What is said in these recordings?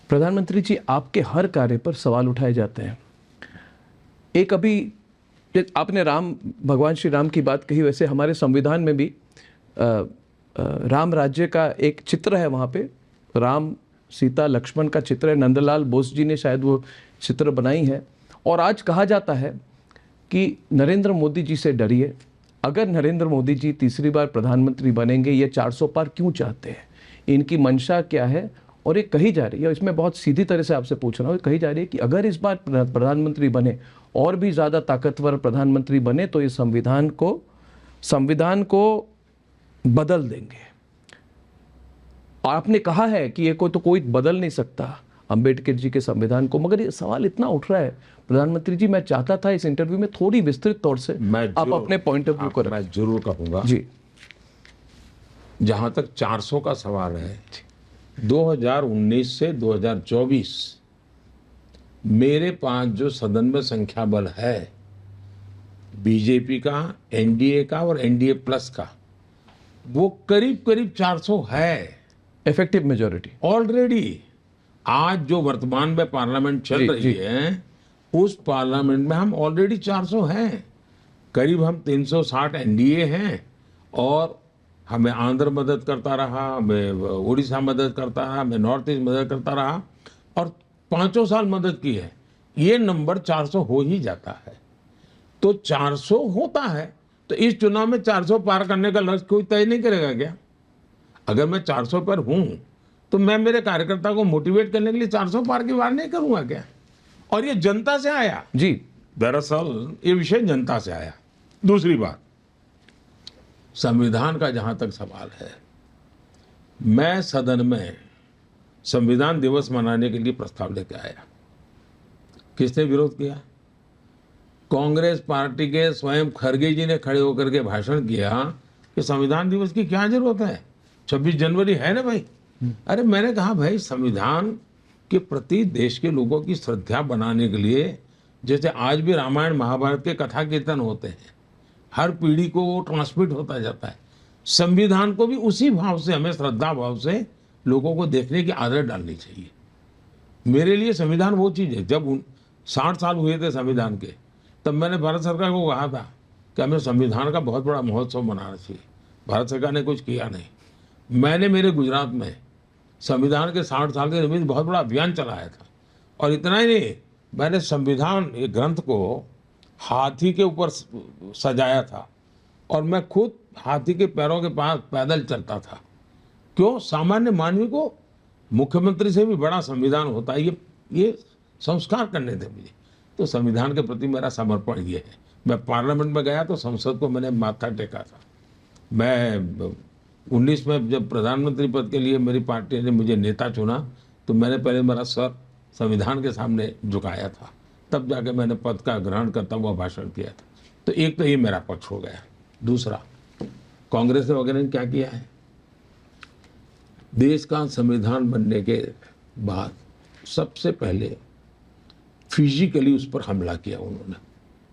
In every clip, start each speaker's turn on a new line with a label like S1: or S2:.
S1: प्रधानमंत्री जी, आपके हर कार्य पर सवाल उठाए जाते हैं। एक अभी आपने भगवान श्री राम की बात कही, वैसे हमारे संविधान में भी राम राज्य का एक चित्र है। वहाँ पे राम सीता लक्ष्मण का चित्र है। नंदलाल बोस जी ने शायद वो चित्र बनाई है। और आज कहा जाता है कि नरेंद्र मोदी जी से डरिए। अगर नरेंद्र मोदी जी तीसरी बार प्रधानमंत्री बनेंगे, ये 400 पार क्यों चाहते हैं, इनकी मंशा क्या है? और ये कही जा रही है, इसमें बहुत सीधी तरह से आपसे पूछ रहा हूँ, कही जा रही है कि अगर इस बार प्रधानमंत्री बने और भी ज़्यादा ताकतवर प्रधानमंत्री बने तो ये संविधान को बदल देंगे। और आपने कहा है कि ये कोई बदल नहीं सकता अंबेडकर जी के संविधान को। मगर ये सवाल इतना उठ रहा है प्रधानमंत्री जी, मैं चाहता था इस इंटरव्यू में थोड़ी विस्तृत तौर से आप अपने पॉइंट ऑफ व्यू को
S2: मैं जरूर कहूँगा
S1: जी।
S2: जहाँ तक 400 का सवाल है, 2019 से 2024 मेरे पास जो सदन में संख्या बल है, बीजेपी का, एनडीए का और एनडीए प्लस का, वो करीब करीब 400 है।
S1: इफेक्टिव मेजॉरिटी
S2: ऑलरेडी आज जो वर्तमान में पार्लियामेंट चल रही है, उस पार्लियामेंट में हम ऑलरेडी 400 हैं। करीब हम 360 एनडीए हैं और हमें आंध्र मदद करता रहा, हमें उड़ीसा मदद करता रहा, हमें नॉर्थ ईस्ट मदद करता रहा और 5 साल मदद की है। ये नंबर 400 हो ही जाता है। तो 400 होता है तो इस चुनाव में 400 पार करने का लक्ष्य कोई तय नहीं करेगा क्या? अगर मैं 400 पर हूं तो मैं मेरे कार्यकर्ता को मोटिवेट करने के लिए 400 पार की बात नहीं करूंगा क्या? और ये जनता से आया
S1: जी।
S2: दरअसल ये विषय जनता से आया। दूसरी बात, संविधान का जहां तक सवाल है, मैं सदन में संविधान दिवस मनाने के लिए प्रस्ताव लेकर आया। किसने विरोध किया? कांग्रेस पार्टी के स्वयं खड़गे जी ने खड़े होकर के भाषण किया कि संविधान दिवस की क्या जरूरत है, 26 जनवरी है ना भाई। अरे मैंने कहा भाई, संविधान के प्रति देश के लोगों की श्रद्धा बनाने के लिए, जैसे आज भी रामायण महाभारत के कथा कीर्तन होते हैं, हर पीढ़ी को वो ट्रांसमिट होता जाता है, संविधान को भी उसी भाव से, हमें श्रद्धा भाव से लोगों को देखने की आदत डालनी चाहिए। मेरे लिए संविधान वो चीज़ है। जब 60 साल हुए थे संविधान के, तब मैंने भारत सरकार को कहा था कि हमें संविधान का बहुत बड़ा महोत्सव मनाना चाहिए। भारत सरकार ने कुछ किया नहीं। मैंने मेरे गुजरात में संविधान के 60 साल के निमित्त बहुत बड़ा अभियान चलाया था। और इतना ही नहीं, मैंने संविधान एक ग्रंथ को हाथी के ऊपर सजाया था और मैं खुद हाथी के पैरों के पास पैदल चलता था। क्यों? सामान्य मानवी को मुख्यमंत्री से भी बड़ा संविधान होता है, ये संस्कार करने थे मुझे। तो संविधान के प्रति मेरा समर्पण ये है। मैं पार्लियामेंट में गया तो संसद को मैंने माथा टेका था। मैं 19 में जब प्रधानमंत्री पद के लिए मेरी पार्टी ने मुझे नेता चुना, तो मैंने पहले मेरा सर संविधान के सामने झुकाया था, तब जाके मैंने पद का ग्रहण करता हुआ भाषण किया था। तो एक तो ये मेरा पक्ष हो गया। दूसरा, कांग्रेस वगैरह ने क्या किया है? देश का संविधान बनने के बाद सबसे पहले फिजिकली उस पर हमला किया उन्होंने,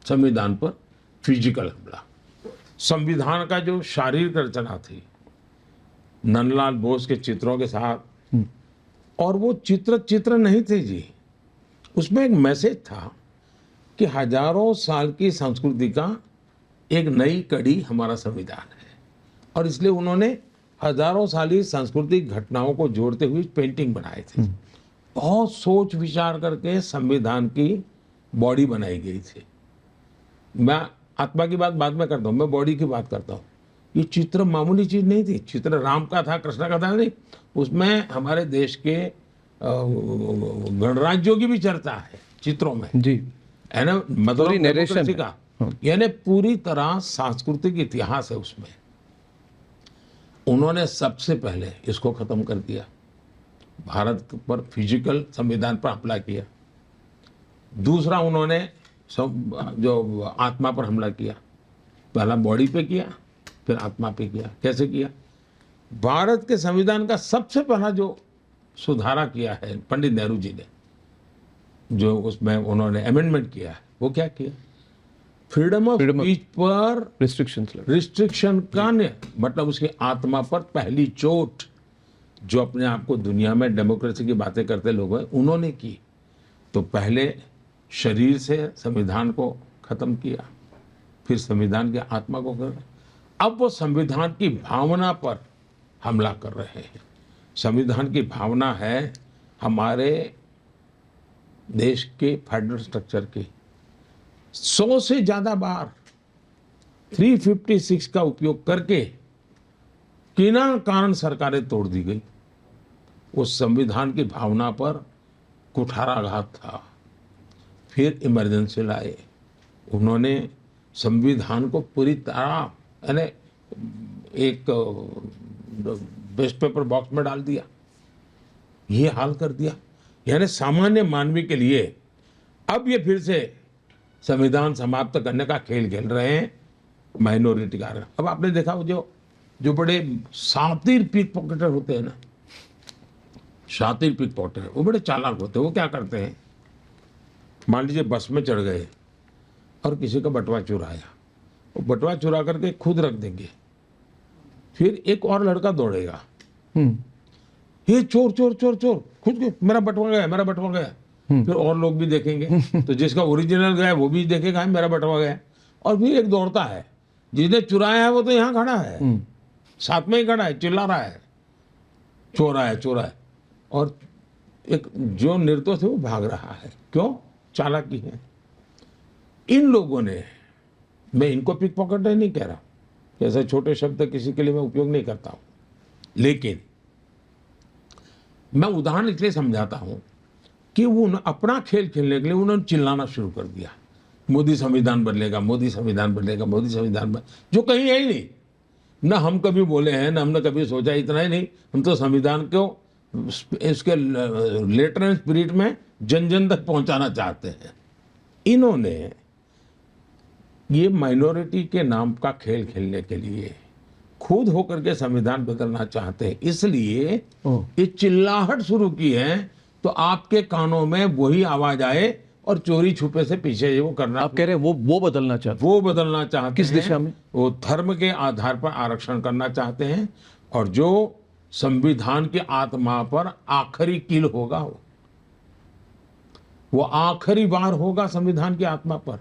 S2: संविधान पर फिजिकल हमला। संविधान का जो शारीरिक रचना थी नंदलाल बोस के चित्रों के साथ, और वो चित्र नहीं थे जी, उसमें एक मैसेज था कि हजारों साल की संस्कृति का एक नई कड़ी हमारा संविधान है। और इसलिए उन्होंने हजारों साली सांस्कृतिक घटनाओं को जोड़ते हुए पेंटिंग बनाए थे। बहुत सोच विचार करके संविधान की बॉडी बनाई गई थी। मैं आत्मा की बात बाद में करता हूँ, मैं बॉडी की बात करता हूँ। ये चित्र मामूली चीज नहीं थी। चित्र राम का था, कृष्ण का था नहीं, उसमें हमारे देश के गणराज्यों की भी चर्चा है चित्रों में
S1: जी,
S2: है ना, मतलब डेमोक्रेसी का, यानी पूरी तरह सांस्कृतिक इतिहास है उसमें। उन्होंने सबसे पहले इसको खत्म कर दिया, भारत पर फिजिकल संविधान पर हमला किया। दूसरा, उन्होंने जो आत्मा पर हमला किया, पहला बॉडी पे किया, फिर आत्मा पे किया। कैसे किया? भारत के संविधान का सबसे पहला जो सुधारा किया है पंडित नेहरू जी ने, जो उसमें उन्होंने अमेंडमेंट किया है, वो क्या किया? फ्रीडम ऑफ स्पीच पर रिस्ट्रिक्शन का मतलब उसकी आत्मा पर पहली चोट, जो अपने आप को दुनिया में डेमोक्रेसी की बातें करते लोग हैं, उन्होंने की। तो पहले शरीर से संविधान को खत्म किया, फिर संविधान की आत्मा को कर, अब वो संविधान की भावना पर हमला कर रहे हैं। संविधान की भावना है हमारे देश के फेडरल स्ट्रक्चर की। 100 से ज्यादा बार 356 का उपयोग करके बिना कारण सरकारें तोड़ दी गई। उस संविधान की भावना पर कुठाराघात था। फिर इमरजेंसी लाए, उन्होंने संविधान को पूरी तरह यानी एक वेस्ट पेपर बॉक्स में डाल दिया, ये हाल कर दिया। यानी सामान्य मानवी के लिए अब ये फिर से संविधान समाप्त करने का खेल खेल रहे हैं माइनॉरिटी का। अब आपने देखा जो बड़े शातिर पिक पॉकेटर होते हैं ना, शातिर पिक पॉकेटर, वो बड़े चालाक होते हैं। वो क्या करते हैं, मान लीजिए बस में चढ़ गए और किसी का बटुआ चुराया, वो बटुआ चुरा करके खुद रख देंगे, फिर एक और लड़का दौड़ेगा, ये चोर चोर चोर चोर, खुद के मेरा बटुआ गया, मेरा बटुआ गया। फिर और लोग भी देखेंगे, तो जिसका ओरिजिनल गया वो भी देखेगा मेरा बटुआ गया। और फिर एक दौड़ता है, जिसने चुराया है वो तो यहाँ खड़ा है, साथ में ही खड़ा है, चिल्ला रहा है चोरा है चोरा है। और एक जो निर्दोष है वो भाग रहा है। क्यों? चालाकी है। इन लोगों ने, मैं इनको पिक पॉकेटर नहीं कह रहा, ऐसे छोटे शब्द किसी के लिए मैं उपयोग नहीं करता हूं, लेकिन मैं उदाहरण इसलिए समझाता हूं कि वो अपना खेल खेलने के लिए उन्होंने चिल्लाना शुरू कर दिया, मोदी संविधान बदलेगा, मोदी संविधान बदलेगा, मोदी संविधान बदलेगा, जो कहीं है ही नहीं। ना हम कभी बोले हैं, ना हमने कभी सोचा। इतना ही नहीं, हम तो संविधान को इसके लेटर एंड स्पिरिट में जन जन तक पहुंचाना चाहते हैं। इन्होंने ये माइनॉरिटी के नाम का खेल खेलने के लिए खुद होकर के संविधान बदलना चाहते हैं, इसलिए ये चिल्लाहट शुरू की है। तो आपके कानों में वही आवाज आए और चोरी छुपे से पीछे वो करना।
S1: आप कह रहे हैं वो बदलना चाहते,
S2: वो बदलना चाहते
S1: किस
S2: हैं।
S1: दिशा में?
S2: वो धर्म के आधार पर आरक्षण करना चाहते हैं, और जो संविधान की आत्मा पर आखिरी कील होगा, वो आखिरी बार होगा संविधान की आत्मा पर।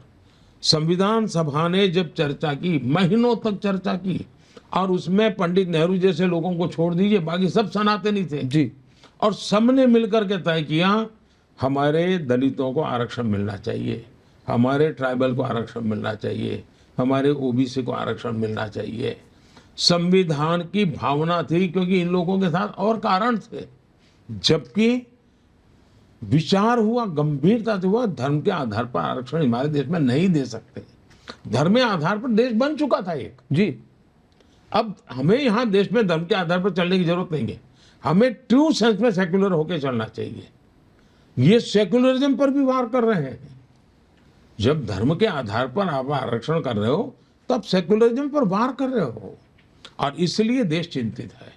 S2: संविधान सभा ने जब चर्चा की, महीनों तक चर्चा की, और उसमें पंडित नेहरू जैसे लोगों को छोड़ दीजिए, बाकी सब सनातनी थे
S1: जी,
S2: और सबने मिलकर के तय किया हमारे दलितों को आरक्षण मिलना चाहिए, हमारे ट्राइबल को आरक्षण मिलना चाहिए, हमारे ओबीसी को आरक्षण मिलना चाहिए। संविधान की भावना थी, क्योंकि इन लोगों के साथ और कारण थे। जबकि विचार हुआ, गंभीरता से हुआ, धर्म के आधार पर आरक्षण हमारे देश में नहीं दे सकते। धर्म के आधार पर देश बन चुका था एक।
S1: जी,
S2: अब हमें यहाँ देश में धर्म के आधार पर चलने की जरूरत नहीं है, हमें ट्रू सेंस में सेक्युलर होकर चलना चाहिए। ये सेक्युलरिज्म पर भी वार कर रहे हैं। जब धर्म के आधार पर आप आरक्षण कर रहे हो, तब सेक्युलरिज्म पर वार कर रहे हो, और इसलिए देश चिंतित है।